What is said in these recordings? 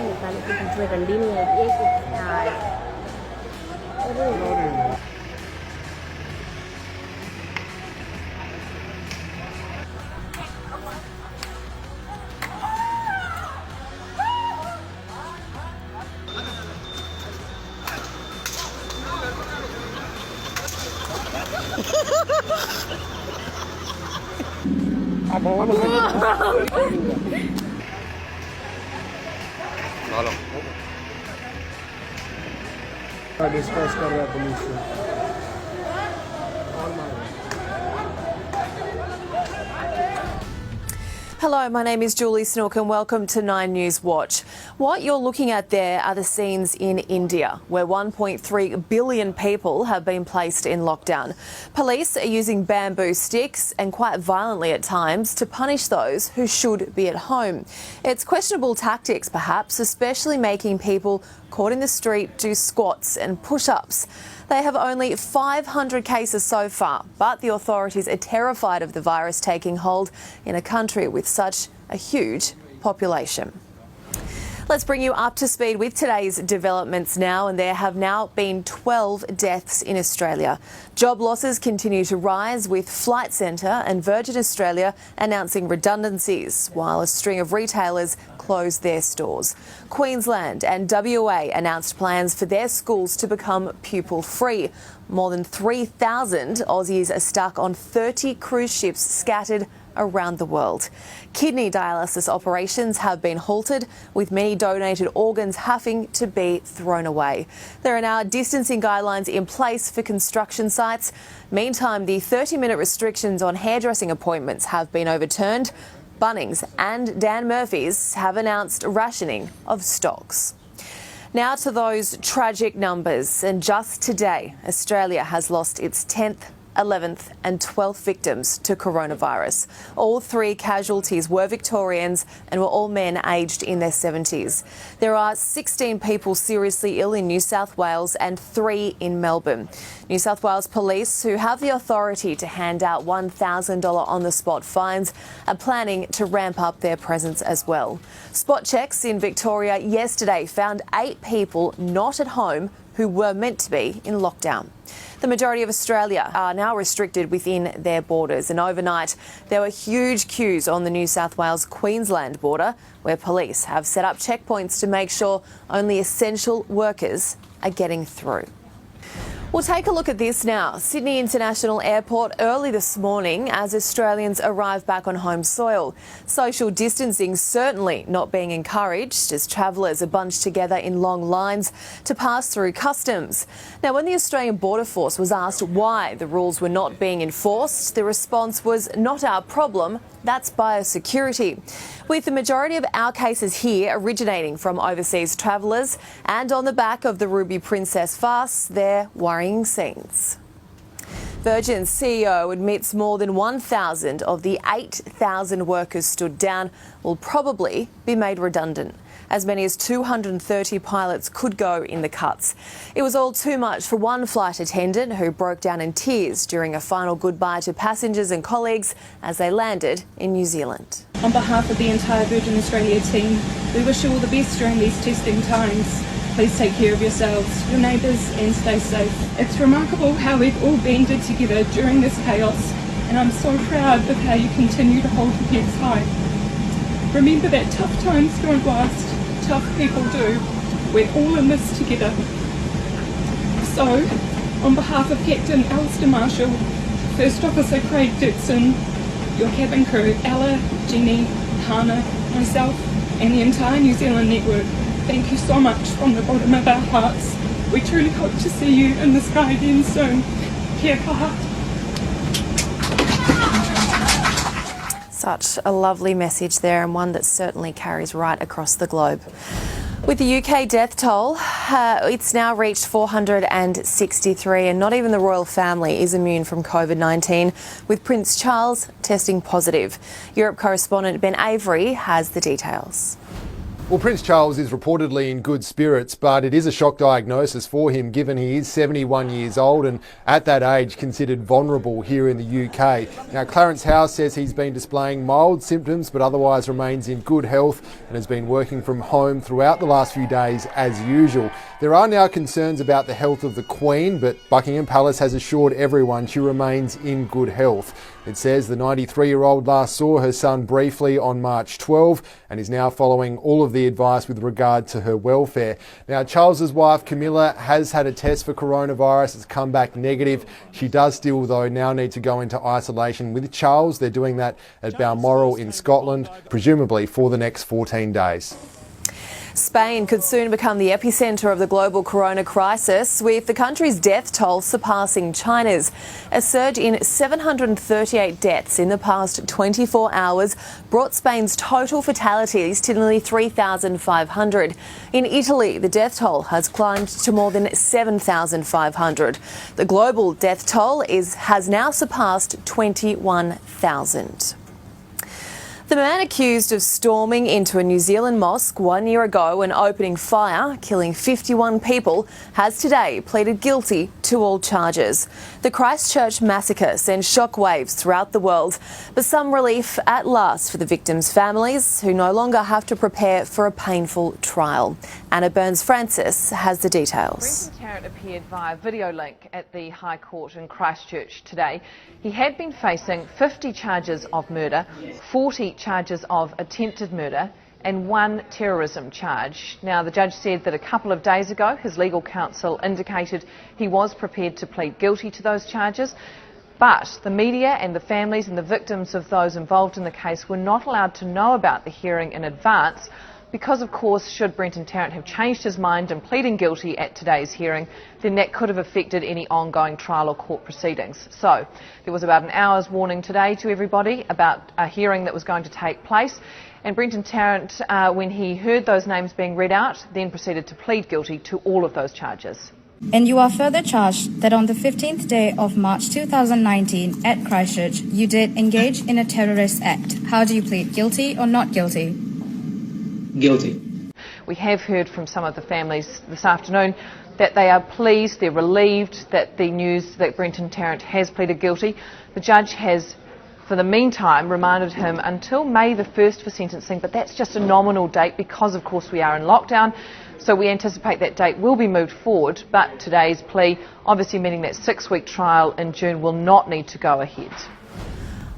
से निकाले थे, बीच में डंडी नहीं आई, एक यार। अरे डिस्कस कर रहा है पुलिस से। Hello, my name is Julie Snook and welcome to 9 News Watch. What you're looking at there are the scenes in India, where 1.3 billion people have been placed in lockdown. Police are using bamboo sticks and quite violently at times to punish those who should be at home. It's questionable tactics, perhaps, especially making people caught in the street do squats and push-ups. They have only 500 cases so far, but the authorities are terrified of the virus taking hold in a country with such a huge population. Let's bring you up to speed with today's developments now, and there have now been 12 deaths in Australia. Job losses continue to rise, with Flight Centre and Virgin Australia announcing redundancies, while a string of retailers closed their stores. Queensland and WA announced plans for their schools to become pupil-free. More than 3,000 Aussies are stuck on 30 cruise ships scattered around the world. Kidney dialysis operations have been halted, with many donated organs having to be thrown away. There are now distancing guidelines in place for construction sites. Meantime, the 30-minute restrictions on hairdressing appointments have been overturned. Bunnings and Dan Murphy's have announced rationing of stocks. Now to those tragic numbers, and just today, Australia has lost its 10th, 11th and 12th victims to coronavirus. All 3 casualties were Victorians and were all men aged in their 70s. There are 16 people seriously ill in New South Wales and 3 in Melbourne. New South Wales Police, who have the authority to hand out $1,000 on-the-spot fines, are planning to ramp up their presence as well. Spot checks in Victoria yesterday found 8 people not at home who were meant to be in lockdown. The majority of Australia are now restricted within their borders, and overnight there were huge queues on the New South Wales-Queensland border, where police have set up checkpoints to make sure only essential workers are getting through. We'll take a look at this now. Sydney International Airport early this morning as Australians arrive back on home soil. Social distancing certainly not being encouraged as travellers are bunched together in long lines to pass through customs. Now, when the Australian Border Force was asked why the rules were not being enforced, the response was not our problem, that's biosecurity. With the majority of our cases here originating from overseas travellers, and on the back of the Ruby Princess farce, they're worrying scenes. Virgin's CEO admits more than 1,000 of the 8,000 workers stood down will probably be made redundant. As many as 230 pilots could go in the cuts. It was all too much for one flight attendant who broke down in tears during a final goodbye to passengers and colleagues as they landed in New Zealand. On behalf of the entire Virgin Australia team, we wish you all the best during these testing times. Please take care of yourselves, your neighbours, and stay safe. It's remarkable how we've all banded together during this chaos, and I'm so proud of how you continue to hold your heads high. Remember that tough times don't last. Tough people do. We're all in this together. So, on behalf of Captain Alistair Marshall, First Officer Craig Dixon, your cabin crew, Ella, Jenny, Hannah, myself, and the entire New Zealand network, thank you so much from the bottom of our hearts. We truly hope to see you in the sky again soon. Kia kaha. Such a lovely message there, and one that certainly carries right across the globe. With the UK death toll, it's now reached 463, and not even the royal family is immune from COVID-19, with Prince Charles testing positive. Europe correspondent Ben Avery has the details. Well, Prince Charles is reportedly in good spirits, but it is a shock diagnosis for him given he is 71 years old and at that age considered vulnerable here in the UK. Now, Clarence House says he's been displaying mild symptoms but otherwise remains in good health and has been working from home throughout the last few days as usual. There are now concerns about the health of the Queen, but Buckingham Palace has assured everyone she remains in good health. It says the 93-year-old last saw her son briefly on March 12 and is now following all of the advice with regard to her welfare. Now, Charles's wife Camilla has had a test for coronavirus. It's come back negative. She does still, though, now need to go into isolation with Charles. They're doing that at Balmoral in Scotland, presumably for the next 14 days. Spain could soon become the epicentre of the global corona crisis, with the country's death toll surpassing China's. A surge in 738 deaths in the past 24 hours brought Spain's total fatalities to nearly 3,500. In Italy, the death toll has climbed to more than 7,500. The global death toll has now surpassed 21,000. The man accused of storming into a New Zealand mosque 1 year ago and opening fire, killing 51 people, has today pleaded guilty to all charges. The Christchurch massacre sent shockwaves throughout the world, but some relief at last for the victims' families, who no longer have to prepare for a painful trial. Anna Burns-Francis has the details. Brenton Tarrant appeared via video link at the High Court in Christchurch today. He had been facing 50 charges of murder, 40 charges of attempted murder and 1 terrorism charge. Now, the judge said that a couple of days ago his legal counsel indicated he was prepared to plead guilty to those charges, but the media and the families and the victims of those involved in the case were not allowed to know about the hearing in advance because, of course, should Brenton Tarrant have changed his mind and pleading guilty at today's hearing, then that could have affected any ongoing trial or court proceedings. So there was about an hour's warning today to everybody about a hearing that was going to take place, and Brenton Tarrant, when he heard those names being read out, then proceeded to plead guilty to all of those charges. And you are further charged that on the 15th day of March 2019 at Christchurch, you did engage in a terrorist act. How do you plead, guilty or not guilty? Guilty. We have heard from some of the families this afternoon that they are pleased, they're relieved that the news that Brenton Tarrant has pleaded guilty. The judge has, for the meantime, remanded him until May the 1st for sentencing, but that's just a nominal date because, of course, we are in lockdown. So we anticipate that date will be moved forward, but today's plea, obviously meaning that 6-week trial in June, will not need to go ahead.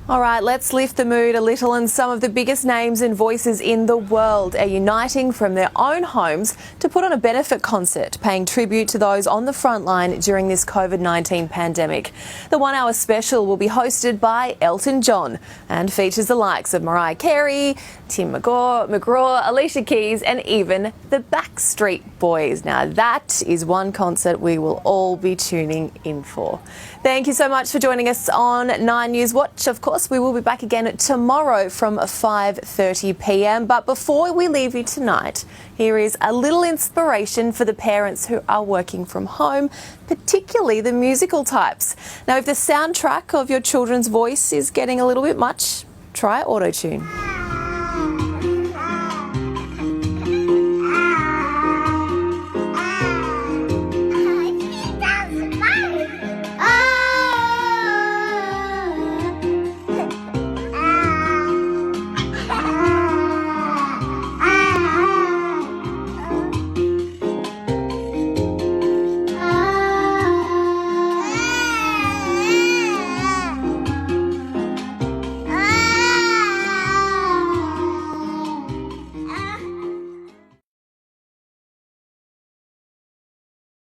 All right, let's lift the mood a little, and some of the biggest names and voices in the world are uniting from their own homes to put on a benefit concert, paying tribute to those on the front line during this COVID-19 pandemic. The 1 hour special will be hosted by Elton John and features the likes of Mariah Carey, Tim McGraw, Alicia Keys and even the Backstreet Boys. Now that is one concert we will all be tuning in for. Thank you so much for joining us on 9 News Watch. Of course, we will be back again tomorrow from 5:30 p.m. But before we leave you tonight, here is a little inspiration for the parents who are working from home, particularly the musical types. Now, if the soundtrack of your children's voice is getting a little bit much, try auto-tune.